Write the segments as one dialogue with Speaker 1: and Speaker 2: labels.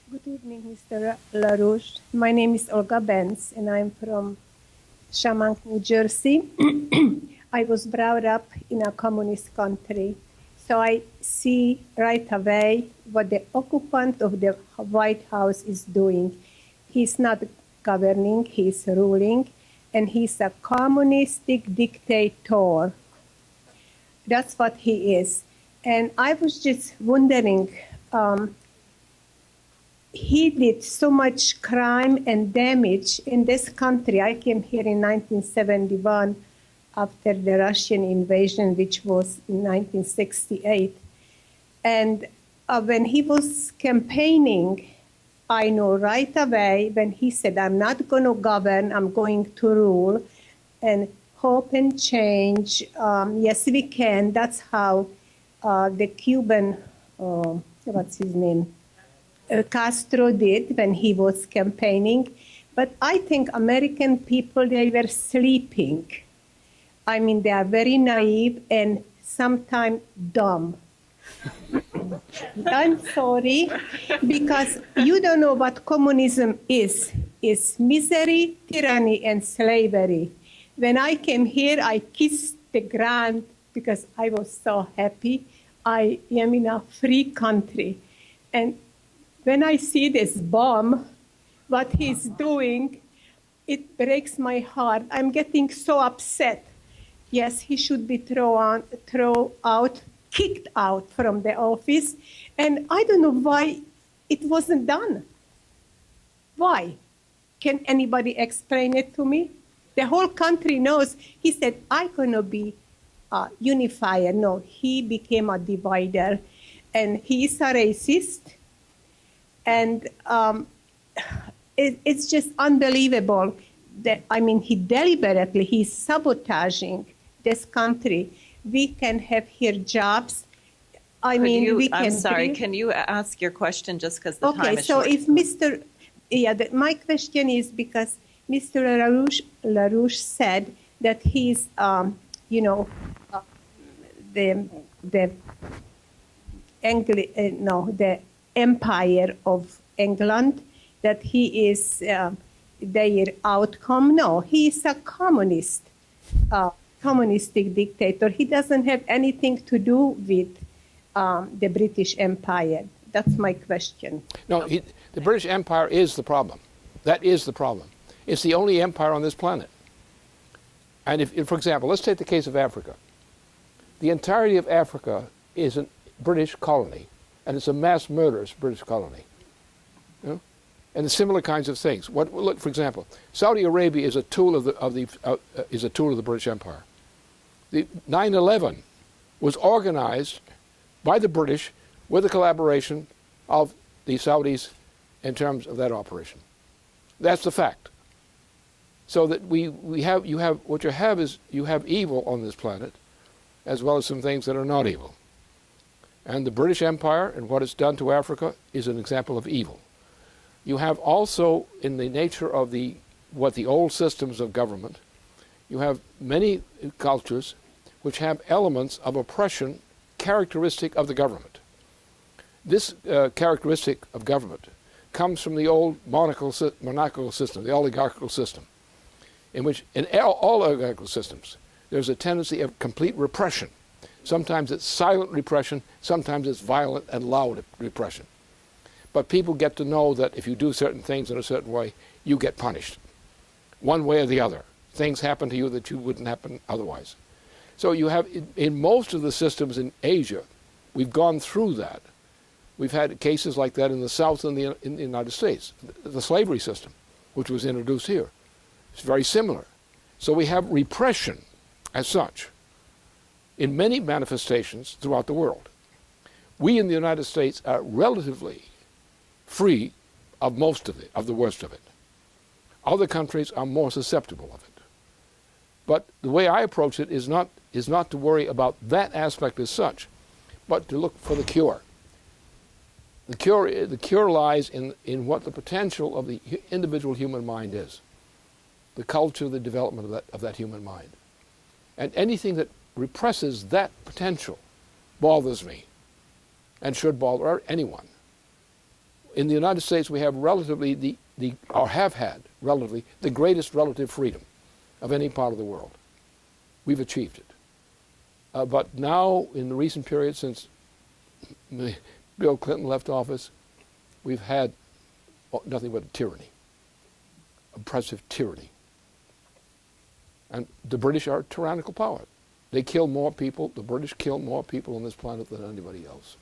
Speaker 1: Good evening, Mr. LaRouche. My name is Olga Benz, and I'm from Shamrock, New Jersey. I was brought up in a communist country, so I see right away what the occupant of the White House is doing. He's not governing, he's ruling, and he's a communistic dictator. That's what he is. And I was just wondering, he did so much crime and damage in this country. I came here in 1971 after the Russian invasion, which was in 1968. And when he was campaigning, I know right away when he said, I'm not going to govern, I'm going to rule, and hope and change, yes, we can. That's how the Cuban, what's his name? Castro did when he was campaigning. But I think American people, they were sleeping. I mean, they are very naive and sometimes dumb. I'm sorry, because you don't know what communism is. It's misery, tyranny, and slavery. When I came here, I kissed the ground because I was so happy. I am in a free country. And when I see this bomb, what he's doing, it breaks my heart. I'm getting so upset. Yes, he should be thrown out, kicked out from the office. And I don't know why it wasn't done. Why? Can anybody explain it to me? The whole country knows. He said, I'm going to be a unifier. No, he became a divider. And he's a racist. And it's just unbelievable that, I mean, he's sabotaging this country. We can have here jobs. I mean, we can.
Speaker 2: I'm sorry, can you ask your question just because the time is short?
Speaker 1: Okay, so if my question is because Mr. LaRouche said that he's, the Empire of England, that he is their outcome. No, he is a communistic dictator. He doesn't have anything to do with the British Empire. That's my question.
Speaker 3: No, the British Empire is the problem. That is the problem. It's the only empire on this planet. And if, for example, let's take the case of Africa. The entirety of Africa is a British colony. And it's a mass murderous British colony, you know? And similar kinds of things. Look, for example, Saudi Arabia is a tool of the British Empire. The 9/11 was organized by the British with the collaboration of the Saudis in terms of that operation. That's the fact. So that you have evil on this planet, as well as some things that are not evil. And the British Empire and what it's done to Africa is an example of evil. You have also, in the nature of the old systems of government, you have many cultures which have elements of oppression characteristic of the government. This characteristic of government comes from the old monarchical system, the oligarchical system, in which in all oligarchical systems there's a tendency of complete repression. Sometimes it's silent repression, sometimes it's violent and loud repression. But people get to know that if you do certain things in a certain way, you get punished, one way or the other. Things happen to you that you wouldn't happen otherwise. So you have, in most of the systems in Asia, we've gone through that. We've had cases like that in the South and in the United States. The slavery system, which was introduced here, is very similar. So we have repression as such in many manifestations throughout the world. We in the United States are relatively free of most of it, of the worst of it. Other countries are more susceptible of it. But the way I approach it is not to worry about that aspect as such, but to look for the cure. The cure lies in what the potential of the individual human mind is, the culture, the development of that human mind. And anything that represses that potential bothers me and should bother anyone. In the United States, we have relatively or have had relatively the greatest relative freedom of any part of the world. We've achieved it. But now, in the recent period since Bill Clinton left office, we've had nothing but tyranny, oppressive tyranny. And the British are a tyrannical power. They kill more people, the British kill more people on this planet than anybody else,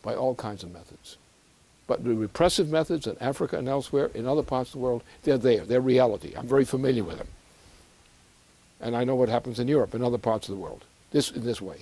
Speaker 3: by all kinds of methods. But the repressive methods in Africa and elsewhere, in other parts of the world, they're there, they're reality. I'm very familiar with them. And I know what happens in Europe and other parts of the world, in this way.